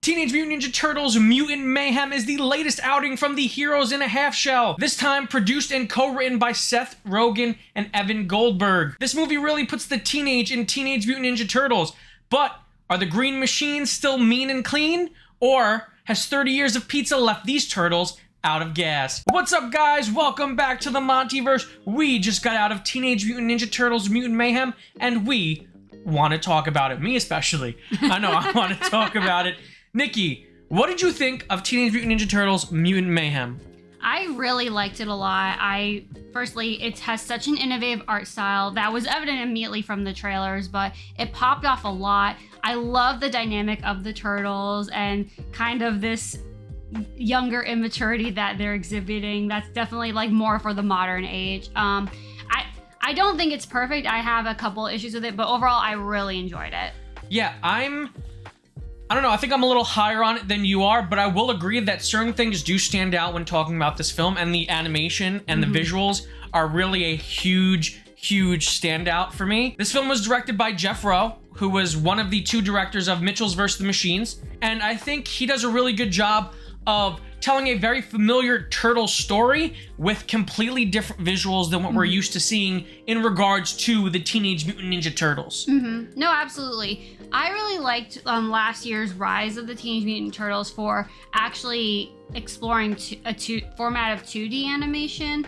Teenage Mutant Ninja Turtles Mutant Mayhem is the latest outing from the Heroes in a Half Shell, this time produced and co-written by Seth Rogen and Evan Goldberg. This movie really puts the teenage in Teenage Mutant Ninja Turtles, but are the green machines still mean and clean? Or has 30 years of pizza left these turtles out of gas? What's up, guys? Welcome back to the MontyVerse. We just got out of Teenage Mutant Ninja Turtles Mutant Mayhem, and we want to talk about it. Me especially. I know, I want to talk about it. Nikki, what did you think of Teenage Mutant Ninja Turtles Mutant Mayhem? I really liked it a lot. Firstly, it has such an innovative art style that was evident immediately from the trailers, but it popped off a lot. I love the dynamic of the turtles and kind of this younger immaturity that they're exhibiting. That's definitely like more for the modern age. I don't think it's perfect. I have a couple issues with it, but overall, I really enjoyed it. Yeah, I don't know, I think I'm a little higher on it than you are, but I will agree that certain things do stand out when talking about this film, and the animation and the visuals are really a huge standout for me. This film was directed by Jeff Rowe, who was one of the two directors of Mitchell's vs. the Machines, and I think he does a really good job of telling a very familiar turtle story with completely different visuals than what we're used to seeing in regards to the Teenage Mutant Ninja Turtles. No, absolutely. I really liked last year's Rise of the Teenage Mutant Turtles for actually exploring a format of 2D animation,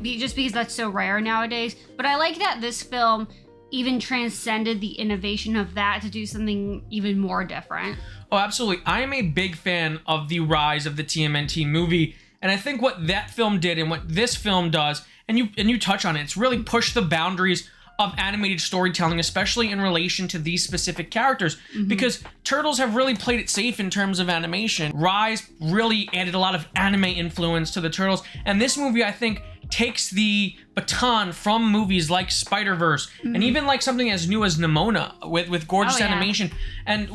just because that's so rare nowadays. But I like that this film even transcended the innovation of that to do something even more different. Oh, absolutely. I am a big fan of the Rise of the TMNT movie, and I think what that film did and what this film does, and you touch on it, it's really pushed the boundaries of animated storytelling, especially in relation to these specific characters, because Turtles have really played it safe in terms of animation. Rise really added a lot of anime influence to the Turtles, and this movie, I think, takes the baton from movies like Spider-Verse, and even like something as new as Nimona with gorgeous animation. And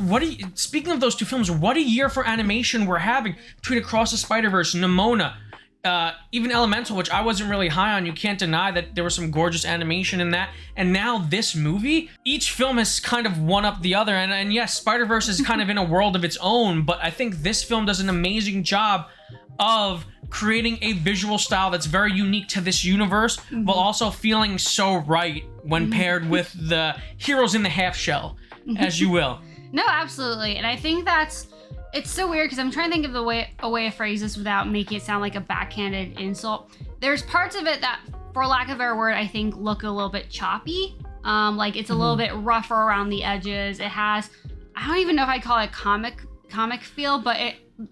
speaking of those two films, what a year for animation we're having between Across the Spider-Verse, Nimona, even Elemental, which I wasn't really high on. You can't deny that there was some gorgeous animation in that. And now this movie, each film has kind of one up the other. And yes, Spider-Verse is kind of in a world of its own, but I think this film does an amazing job of creating a visual style that's very unique to this universe, while also feeling so right when paired with the Heroes in the Half Shell, as you will. No, absolutely. And I think it's so weird because I'm trying to think of a way to phrase this without making it sound like a backhanded insult. There's parts of it that, for lack of a better word, I think look a little bit choppy. Like it's a little bit rougher around the edges. It has, I don't even know if I'd call it comic feel, but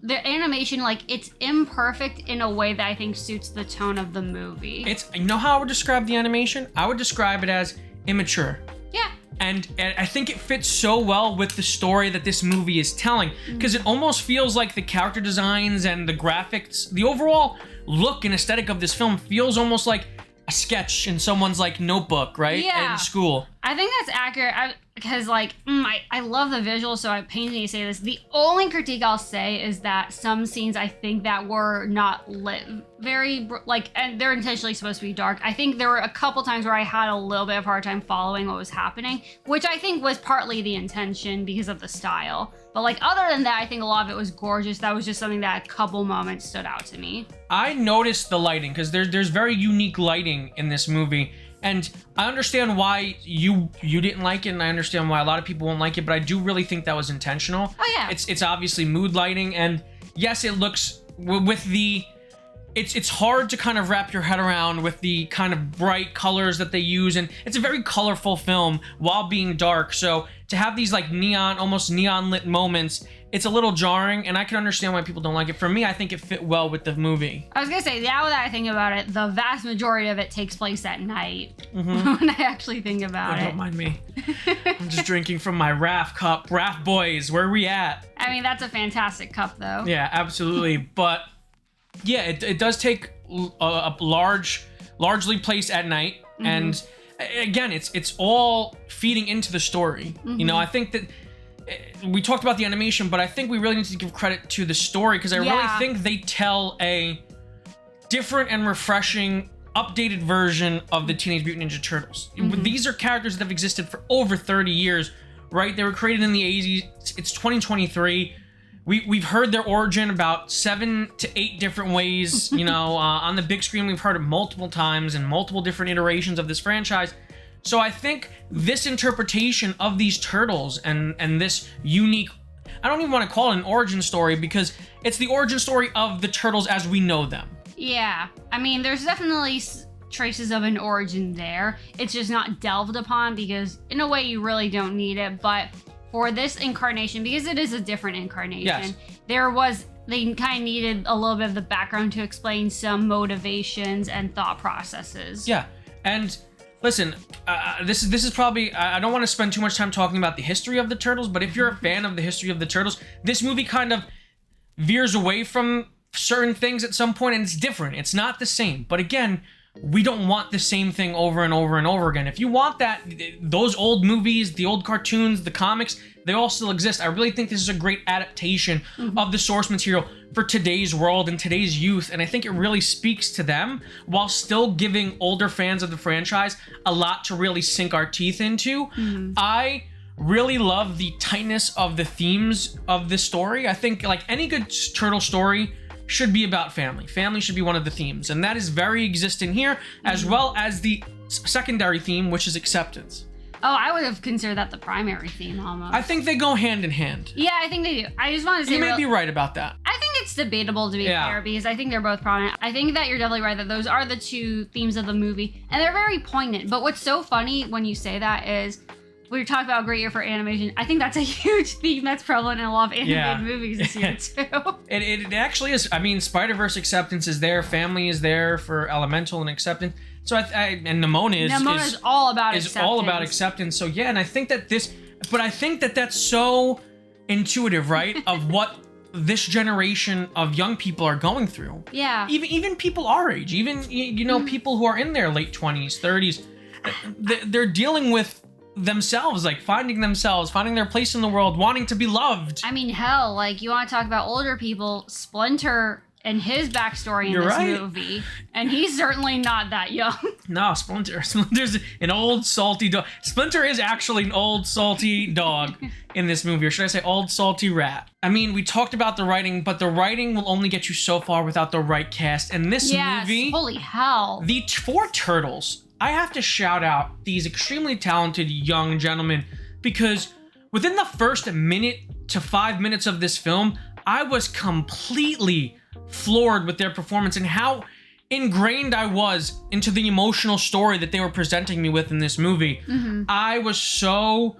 the animation, like, it's imperfect in a way that I think suits the tone of the movie. You know how I would describe the animation? I would describe it as immature. Yeah. And I think it fits so well with the story that this movie is telling, because it almost feels like the character designs and the graphics, the overall look and aesthetic of this film feels almost like a sketch in someone's like notebook, right? Yeah. In school. I think that's accurate because like I love the visuals, so it pains me to say this. The only critique I'll say is that some scenes I think that were not lit very and they're intentionally supposed to be dark. I think there were a couple times where I had a little bit of a hard time following what was happening, which I think was partly the intention because of the style. But like other than that, I think a lot of it was gorgeous. That was just something that a couple moments stood out to me. I noticed the lighting because there's very unique lighting in this movie. And I understand why you didn't like it, and I understand why a lot of people won't like it, but I do really think that was intentional. Oh, yeah. It's obviously mood lighting, and yes, it looks, with the, it's hard to kind of wrap your head around with the kind of bright colors that they use, and it's a very colorful film while being dark, so to have these like almost neon lit moments, it's a little jarring, and I can understand why people don't like it. For me, I think it fit well with the movie. I was gonna say, now that I think about it, the vast majority of it takes place at night. When I actually think about it. Don't mind me. I'm just drinking from my Raff cup. Raff boys, where are we at? I mean, that's a fantastic cup, though. Yeah, absolutely. But yeah, it does take a largely placed at night, and again, it's all feeding into the story. You know, I think that we talked about the animation, but I think we really need to give credit to the story, because I really think they tell a different and refreshing, updated version of the Teenage Mutant Ninja Turtles. These are characters that have existed for over 30 years, right? They were created in the 80s. It's 2023. we've heard their origin about 7 to 8 different ways. On the big screen, we've heard it multiple times and multiple different iterations of this franchise. So I think this interpretation of these turtles and this unique, I don't even want to call it an origin story because it's the origin story of the turtles as we know them. Yeah, I mean, there's definitely traces of an origin there. It's just not delved upon because in a way you really don't need it. But for this incarnation, because it is a different incarnation, yes, they kind of needed a little bit of the background to explain some motivations and thought processes. Yeah, and listen, this is probably, I don't want to spend too much time talking about the history of the Turtles, but if you're a fan of the history of the Turtles, this movie kind of veers away from certain things at some point, and it's different. It's not the same. But again, we don't want the same thing over and over and over again. If you want that, those old movies, the old cartoons, the comics, they all still exist. I really think this is a great adaptation of the source material for today's world and today's youth, and I think it really speaks to them while still giving older fans of the franchise a lot to really sink our teeth into. I really love the tightness of the themes of this story. I think like any good turtle story should be about family. Family should be one of the themes, and that is very existent here, as well as the secondary theme, which is acceptance. Oh, I would have considered that the primary theme almost. I think they go hand in hand. Yeah, I think they do. I just want to say... You may be right about that. I think it's debatable, to be fair, because I think they're both prominent. I think that you're definitely right that those are the two themes of the movie, and they're very poignant. But what's so funny when you say that is, we were talking about a great year for animation. I think that's a huge theme that's prevalent in a lot of animated movies this year, too. It actually is. I mean, Spider-Verse acceptance is there. Family is there for Elemental and acceptance. So and Nimona is all about acceptance. Is all about acceptance. So yeah, and I think that that's so intuitive, right? Of what this generation of young people are going through. Yeah. Even people our age, even people who are in their late 20s, 30s, they're dealing with themselves, like finding their place in the world, wanting to be loved. I mean, hell, like you want to talk about older people, Splinter and his backstory in this movie, and he's certainly not that young. No, Splinter's an old salty dog. Splinter is actually an old salty dog in this movie, or should I say old salty rat. I mean, we talked about the writing, but the writing will only get you so far without the right cast. And this movie, holy hell, the 4 turtles, I have to shout out these extremely talented young gentlemen, because within the first minute to 5 minutes of this film, I was completely floored with their performance and how ingrained I was into the emotional story that they were presenting me with in this movie. I was so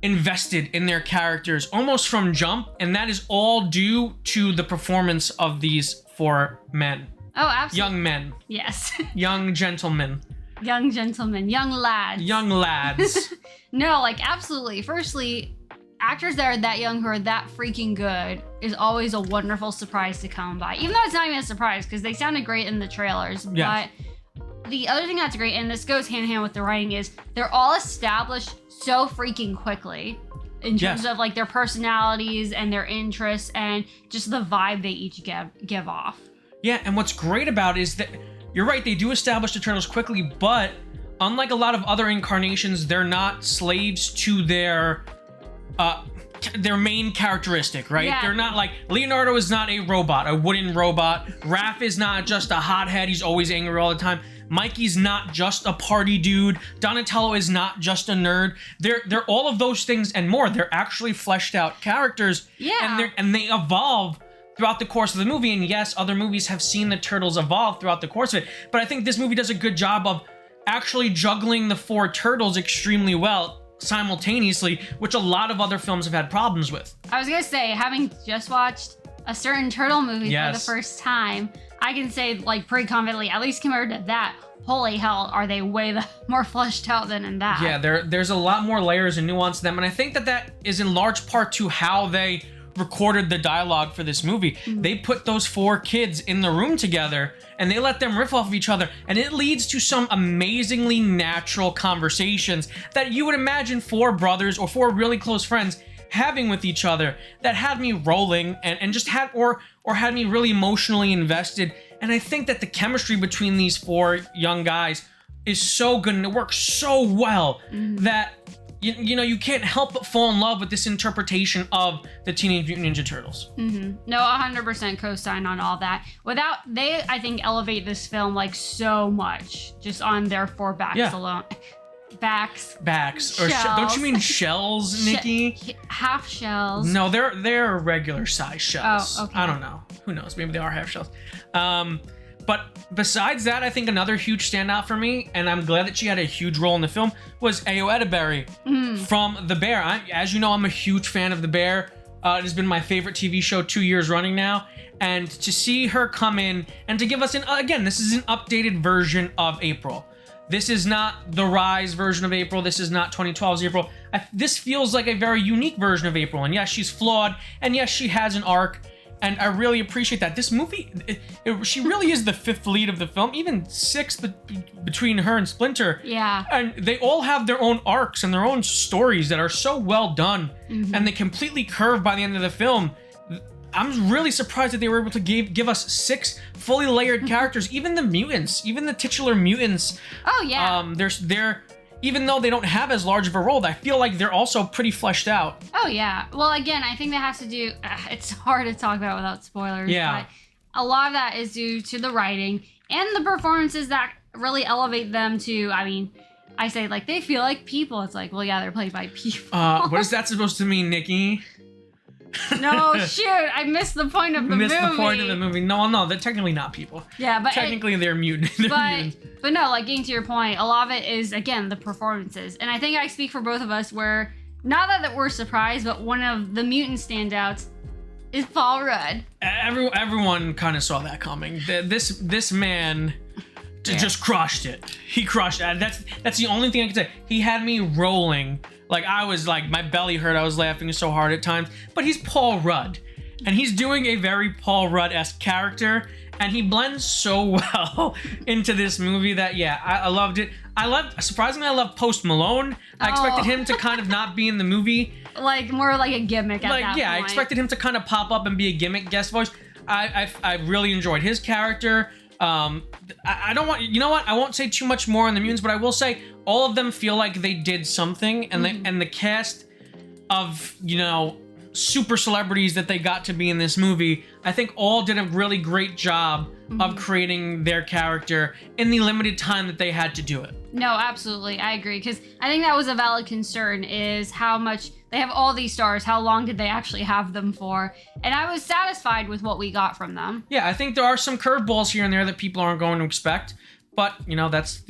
invested in their characters almost from jump, and that is all due to the performance of these 4 men. Oh, absolutely. Young men. Yes. Young gentlemen. Young gentlemen. Young lads. Young lads. No, like absolutely. Firstly, actors that are that young who are that freaking good is always a wonderful surprise to come by. Even though it's not even a surprise because they sounded great in the trailers. Yes. But the other thing that's great, and this goes hand in hand with the writing, is they're all established so freaking quickly in terms of like their personalities and their interests and just the vibe they each give off. Yeah, and what's great about it is that you're right, they do establish the turtles quickly, but unlike a lot of other incarnations, they're not slaves to their main characteristic, right? Yeah. They're not like, Leonardo is not a robot, a wooden robot. Raph is not just a hothead, he's always angry all the time. Mikey's not just a party dude. Donatello is not just a nerd. They're all of those things and more. They're actually fleshed out characters. Yeah. And they evolve throughout the course of the movie. And yes, other movies have seen the turtles evolve throughout the course of it. But I think this movie does a good job of actually juggling the 4 turtles extremely well simultaneously, which a lot of other films have had problems with. I was gonna say, having just watched a certain turtle movie for the first time, I can say like pretty confidently, at least compared to that, holy hell, are they way more fleshed out than in that. Yeah, there's a lot more layers and nuance to them, and I think that is in large part to how they recorded the dialogue for this movie. They put those 4 kids in the room together and they let them riff off of each other, and it leads to some amazingly natural conversations that you would imagine 4 brothers or 4 really close friends having with each other, that had me rolling and just had or had me really emotionally invested. And I think that the chemistry between these 4 young guys is so good and it works so well that you can't help but fall in love with this interpretation of the Teenage Mutant Ninja Turtles. No, 100% co-sign on all that. They, I think, elevate this film like so much just on their 4 backs alone. Backs. Or don't you mean shells, Nikki? Half shells. No, they're regular size shells. Oh, okay. I don't know. Who knows? Maybe they are half shells. But besides that, I think another huge standout for me, and I'm glad that she had a huge role in the film, was Ayo Edebiri from The Bear. As you know, I'm a huge fan of The Bear. It has been my favorite TV show 2 years running now. And to see her come in and to give us again, this is an updated version of April. This is not the Rise version of April. This is not 2012's April. This feels like a very unique version of April. And yes, she's flawed. And yes, she has an arc. And I really appreciate that. This movie, she really is the 5th lead of the film, even 6th between her and Splinter. Yeah. And they all have their own arcs and their own stories that are so well done. And they completely curve by the end of the film. I'm really surprised that they were able to give us 6 fully layered characters, even the mutants, even the titular mutants. Oh, yeah. They're even though they don't have as large of a role, I feel like they're also pretty fleshed out. Oh, yeah. Well, again, I think that has to do... it's hard to talk about without spoilers. Yeah. But a lot of that is due to the writing and the performances that really elevate them to... I mean, I say, like, they feel like people. It's like, well, yeah, they're played by people. What is that supposed to mean, Nikki? No, shoot, I missed the point of the movie. The point of the movie. No, they're technically not people. Yeah, but technically they're mutant. But no, like getting to your point, a lot of it is again the performances, and I think I speak for both of us. Where not that we're surprised, but one of the mutant standouts is Paul Rudd. Everyone kind of saw that coming. This man just crushed it. He crushed it. That's the only thing I can say. He had me rolling. Like, I was like, my belly hurt. I was laughing so hard at times. But he's Paul Rudd. And he's doing a very Paul Rudd-esque character. And he blends so well into this movie that, yeah, I loved it. Surprisingly, I love Post Malone. I expected him to kind of not be in the movie. Like, more like a gimmick at that point. I expected him to kind of pop up and be a gimmick guest voice. I really enjoyed his character. I don't want, you know what? I won't say too much more on the mutants, but I will say all of them feel like they did something, and the cast of, super celebrities that they got to be in this movie, I think all did a really great job of creating their character in the limited time that they had to do it. No, absolutely. I agree. Because I think that was a valid concern, is how much they have all these stars. How long did they actually have them for? And I was satisfied with what we got from them. Yeah, I think there are some curveballs here and there that people aren't going to expect. But, that's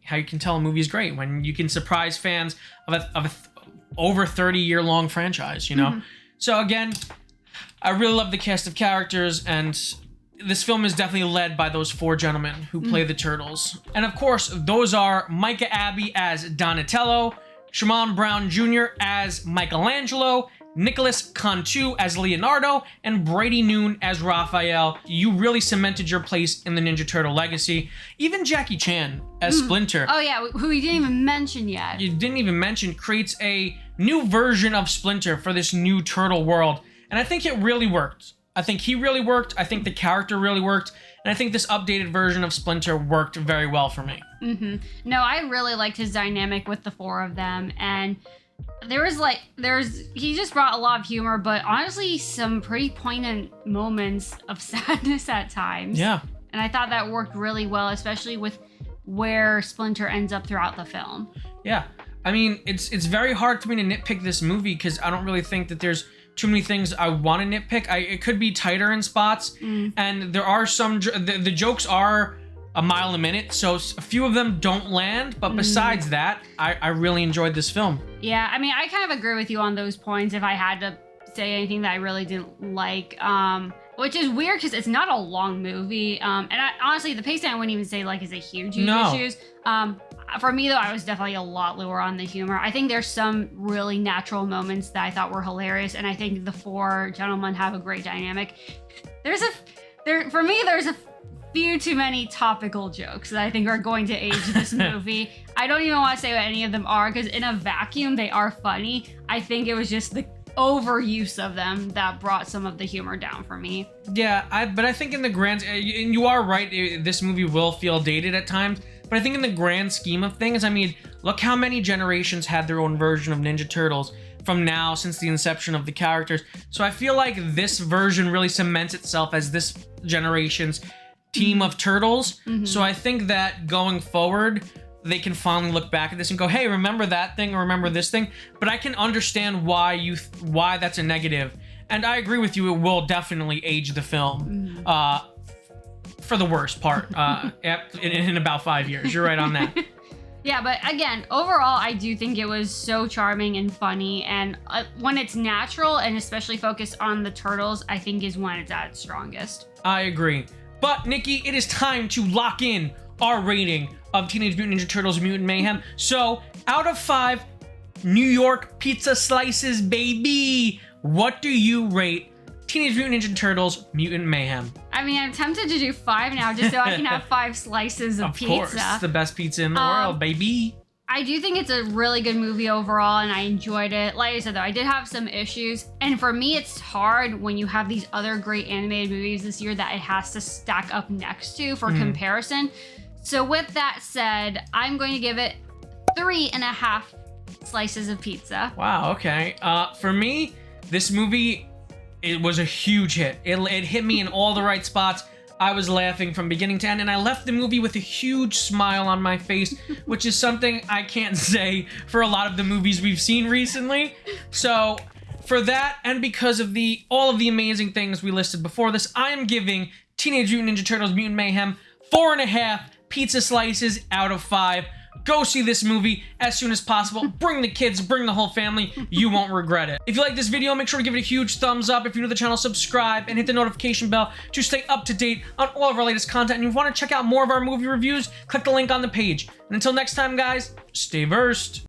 how you can tell a movie is great, when you can surprise fans of a over 30-year-long franchise, So again, I really love the cast of characters, and this film is definitely led by those 4 gentlemen who play the Turtles. And of course, those are Micah Abbey as Donatello, Shimon Brown Jr. as Michelangelo, Nicholas Cantu as Leonardo, and Brady Noon as Raphael. You really cemented your place in the Ninja Turtle legacy. Even Jackie Chan as Splinter. Oh yeah, who we didn't even mention yet. You didn't even mention, creates a new version of Splinter for this new turtle world. And I think it really worked. I think he really worked. I think the character really worked. And I think this updated version of Splinter worked very well for me. No, I really liked his dynamic with the 4 of them. And he just brought a lot of humor, but honestly, some pretty poignant moments of sadness at times. Yeah. And I thought that worked really well, especially with where Splinter ends up throughout the film. Yeah. I mean, it's very hard for me to nitpick this movie because I don't really think that there's too many things I want to nitpick. It could be tighter in spots, and there are some... The jokes are a mile a minute, so a few of them don't land, but besides that, I really enjoyed this film. Yeah, I mean, I kind of agree with you on those points if I had to say anything that I really didn't like, which is weird because it's not a long movie, and honestly, the pacing I wouldn't even say is a huge issues. For me, though, I was definitely a lot lower on the humor. I think there's some really natural moments that I thought were hilarious, and I think the 4 gentlemen have a great dynamic. There's a few too many topical jokes that I think are going to age this movie. I don't even want to say what any of them are, because in a vacuum, they are funny. I think it was just the overuse of them that brought some of the humor down for me. Yeah, but I think in the grand... And you are right, this movie will feel dated at times, but But I think in the grand scheme of things, I mean, look how many generations had their own version of Ninja Turtles from now since the inception of the characters. So I feel like this version really cements itself as this generation's team of turtles. So I think that going forward, they can finally look back at this and go, hey, remember that thing or remember this thing? But I can understand why that's a negative. And I agree with you, it will definitely age the film for the worst part in about 5 years. You're right on that. Yeah, but again, overall, I do think it was so charming and funny. And when it's natural and especially focused on the turtles, I think is when it's at its strongest. I agree. But Nikki, it is time to lock in our rating of Teenage Mutant Ninja Turtles Mutant Mayhem. So, out of 5 New York pizza slices, baby, what do you rate Teenage Mutant Ninja Turtles Mutant Mayhem? I mean, I'm tempted to do 5 now just so I can have 5 slices of pizza. Of course, it's the best pizza in the world, baby. I do think it's a really good movie overall, and I enjoyed it. Like I said, though, I did have some issues. And for me, it's hard when you have these other great animated movies this year that it has to stack up next to for comparison. So with that said, I'm going to give it 3.5 slices of pizza. Wow, okay. For me, this movie, it was a huge hit. It hit me in all the right spots. I was laughing from beginning to end, and I left the movie with a huge smile on my face, which is something I can't say for a lot of the movies we've seen recently. So for that, and because of all of the amazing things we listed before this, I am giving Teenage Mutant Ninja Turtles Mutant Mayhem 4.5 pizza slices out of 5. Go see this movie as soon as possible. Bring the kids, bring the whole family. You won't regret it. If you like this video, make sure to give it a huge thumbs up. If you're new to the channel, subscribe and hit the notification bell to stay up to date on all of our latest content. And if you want to check out more of our movie reviews, click the link on the page. And until next time, guys, stay versed.